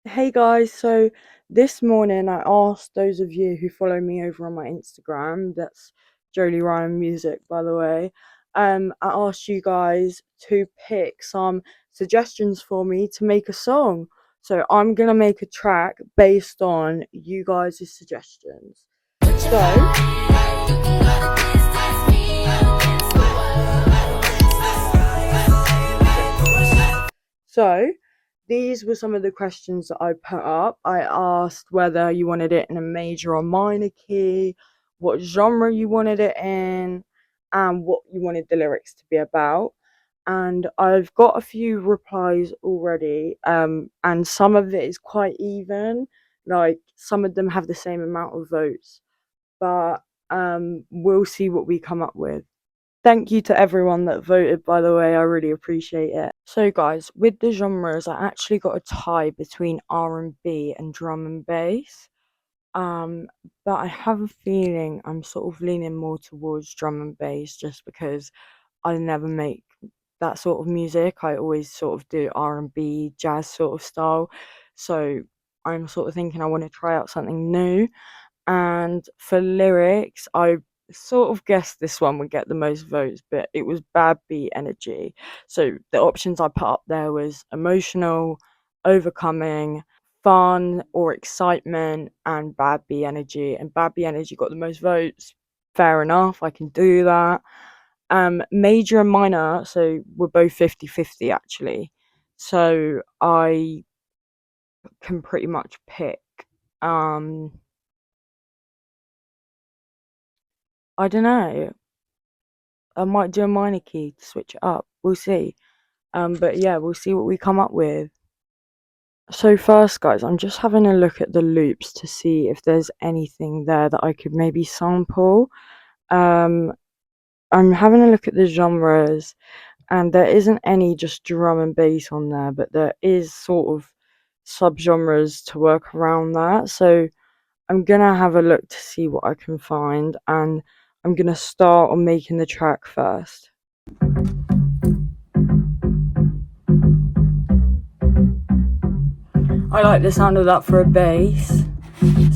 Hey guys, so this morning I asked those of you who follow me over on my Instagram, that's Jolie Ryan Music by the way, I asked you guys to pick some suggestions for me to make a song. So I'm gonna make a track based on you guys' suggestions. So So, these were some of the questions that I put up. I asked whether you wanted it in a major or minor key, what genre you wanted it in, and what you wanted the lyrics to be about. And I've got a few replies already, and some of it is quite even. Like, some of them have the same amount of votes, but we'll see what we come up with. Thank you to everyone that voted, by the way. I really appreciate it. So, guys, with the genres, I actually got a tie between R&B and drum and bass. Um, but I have a feeling I'm sort of leaning more towards drum and bass just because I never make that sort of music. I always sort of do R&B, jazz sort of style. So I'm sort of thinking I want to try out something new. And for lyrics, I sort of guessed this one would get the most votes, but it was Bad Beat Energy. So the options I put up there was emotional, overcoming, fun or excitement, and Bad Beat Energy. And Bad Beat Energy got the most votes. Fair enough, I can do that. Major and minor, so we're both 50-50 actually. So I can pretty much pick. Um, I don't know. I might do a minor key to switch it up. We'll see. But yeah, we'll see what we come up with. So first, guys, I'm just having a look at the loops to see if there's anything there that I could maybe sample. Um, I'm having a look at the genres, and there isn't any just drum and bass on there, but there is sort of subgenres to work around that. So I'm gonna have a look to see what I can find, and I'm gonna start on making the track first. I like the sound of that for a bass,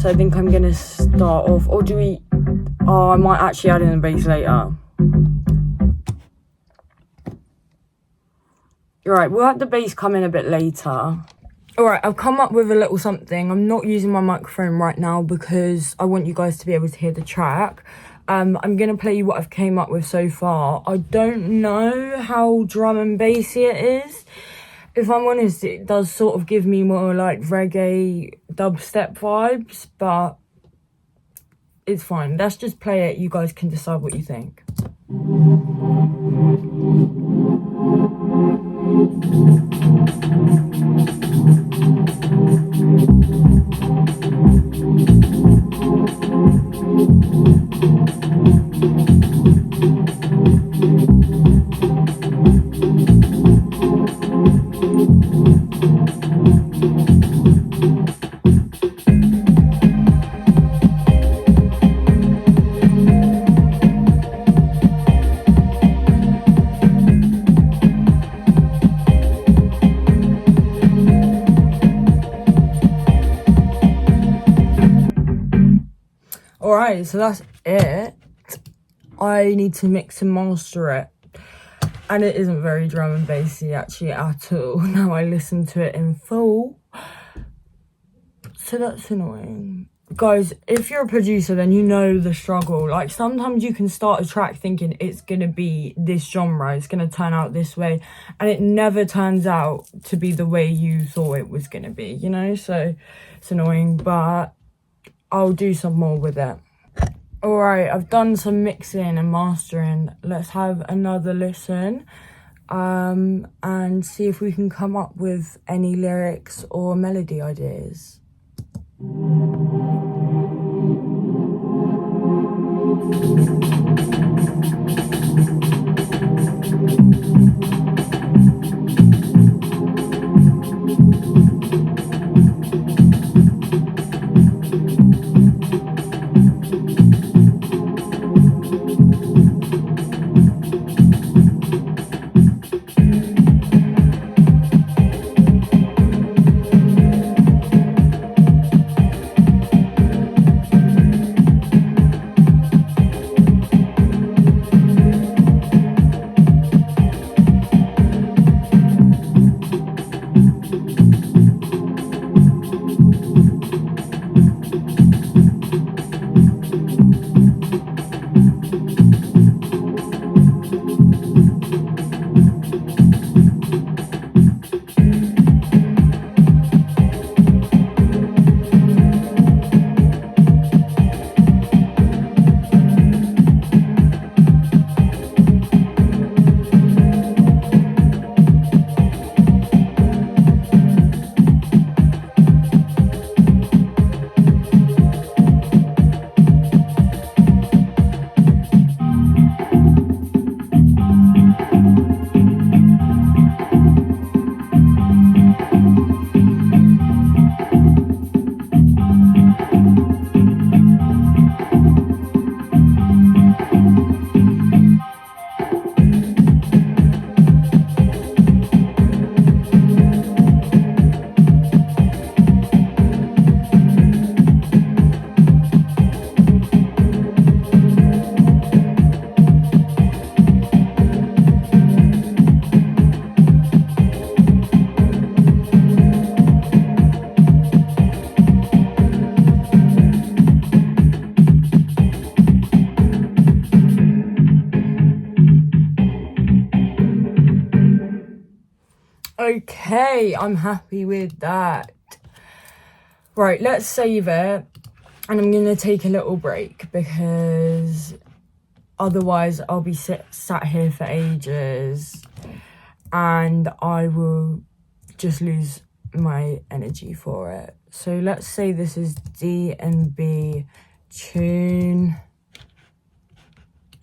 so I think I'm gonna start off. Or do we? Oh, I might actually add in the bass later. Alright, we'll have the bass come in a bit later. Alright, I've come up with a little something. I'm not using my microphone right now because I want you guys to be able to hear the track. I'm gonna play you what I've came up with so far. I don't know how drum and bassy it is. If I'm honest, it does sort of give me more like reggae dubstep vibes, but it's fine. Let's just play it. You guys can decide what you think. Alright, so that's it. I need to mix and master it. And it isn't very drum and bassy actually at all. Now I listen to it in full. So that's annoying. Guys, if you're a producer, then you know the struggle. Like, sometimes you can start a track thinking it's gonna be this genre, it's gonna turn out this way, and it never turns out to be the way you thought it was gonna be, you know? So it's annoying, but I'll do some more with it. Alright, I've done some mixing and mastering. Let's have another listen and see if we can come up with any lyrics or melody ideas. Okay, I'm happy with that. Right, let's save it. And I'm going to take a little break because otherwise I'll be sat here for ages and I will just lose my energy for it. So let's say this is D&B tune,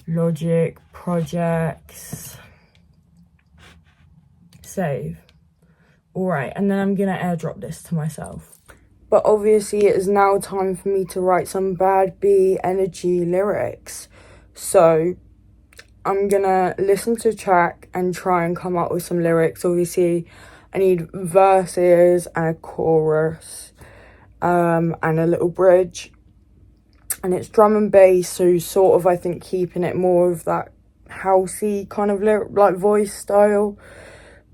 Logic, projects, save. Alright, and then I'm gonna airdrop this to myself. But obviously it is now time for me to write some Bad B energy lyrics. So I'm gonna listen to the track and try and come up with some lyrics. Obviously I need verses and a chorus, and a little bridge. And it's drum and bass, so sort of I think keeping it more of that housey kind of like voice style.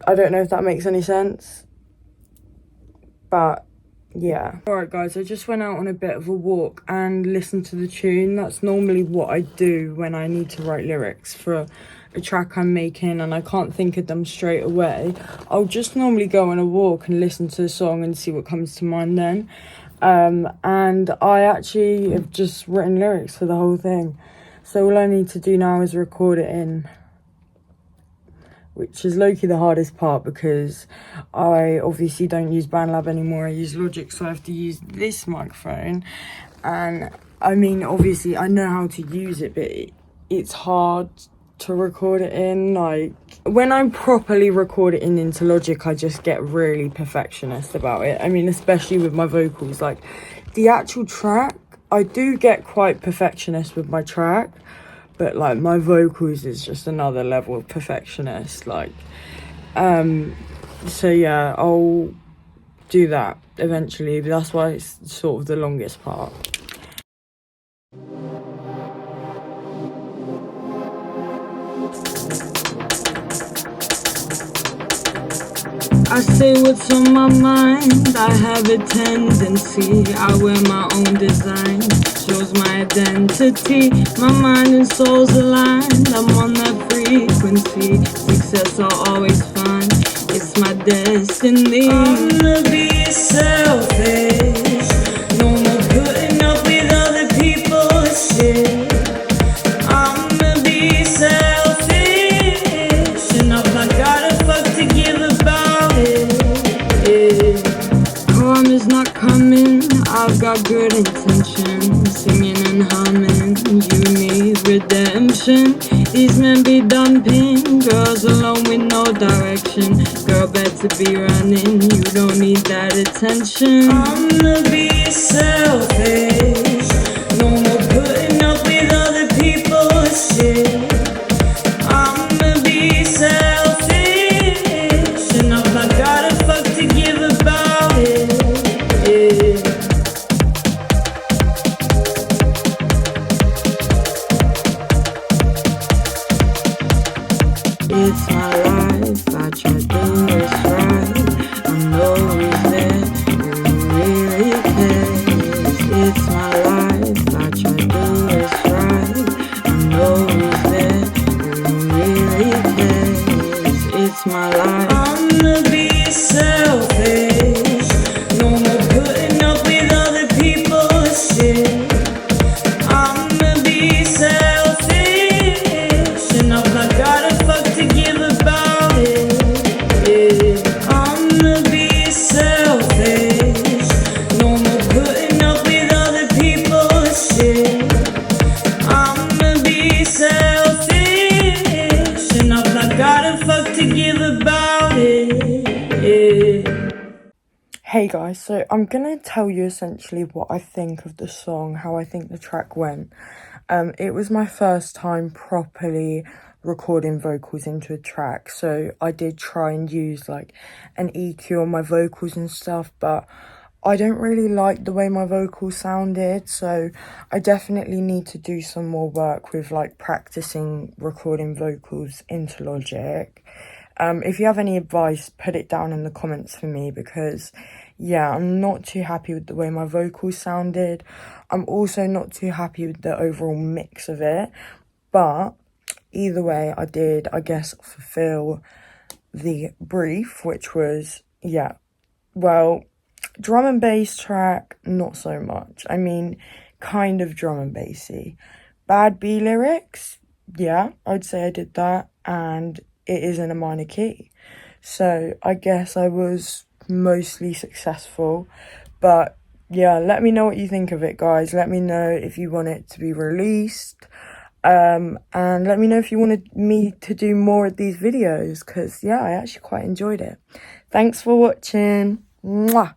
I don't know if that makes any sense, but yeah. Alright guys, I just went out on a bit of a walk and listened to the tune. That's normally what I do when I need to write lyrics for a track I'm making and I can't think of them straight away. I'll just normally go on a walk and listen to the song and see what comes to mind then. And I actually have just written lyrics for the whole thing. So all I need to do now is record it in, which is low-key the hardest part because I obviously don't use BandLab anymore. I use Logic, so I have to use this microphone. And I mean, obviously I know how to use it, but it's hard to record it in. Like, when I properly record it into Logic, I just get really perfectionist about it. I mean, especially with my vocals. Like, the actual track, I do get quite perfectionist with my track, but like my vocals is just another level of perfectionist. Like, so yeah, I'll do that eventually, but that's why it's sort of the longest part. I say what's on my mind, I have a tendency, I wear my own design, shows my identity, my mind and soul's aligned, I'm on that frequency, success I'll always find, it's my destiny. I'm gonna be selfish, no more putting up with other people's shit. I'm gonna be selfish, enough I gotta fuck to give about it. Karma's not coming, I've got good intentions, singing and humming, you need redemption. These men be dumping, girls alone with no direction. Girl better be running, you don't need that attention. I'm gonna be selfish, no more putting up with other people's shit. I'm gonna be selfish, enough I gotta fuck to give about it. It's my life, I try to do what's right. I know who's there, who really cares. It's my life, I try to do what's right. I know who's there, who really cares. It's my life. I'm gonna be selfish, no more putting up with other people's shit. I'm gonna be selfish, enough I gotta fuck to give about it. I'm gonna be selfish, no more putting up with other people's shit. I'm gonna be selfish, enough I gotta fuck to give about it. Hey guys, so I'm gonna tell you essentially what I think of the song, how I think the track went. It was my first time properly recording vocals into a track, so I did try and use like an EQ on my vocals and stuff, but I don't really like the way my vocals sounded, so I definitely need to do some more work with like practicing recording vocals into Logic. If you have any advice, put it down in the comments for me, because yeah, I'm not too happy with the way my vocals sounded. I'm also not too happy with the overall mix of it, but either way, I did, I guess, fulfill the brief, which was, yeah, well, drum and bass track, not so much. I mean, kind of drum and bassy. Bad B lyrics, yeah, I'd say I did that, and it is in a minor key. So I guess I was mostly successful, but yeah, let me know what you think of it, guys. Let me know if you want it to be released, and let me know if you wanted me to do more of these videos, because yeah, I actually quite enjoyed it. Thanks for watching. Mwah.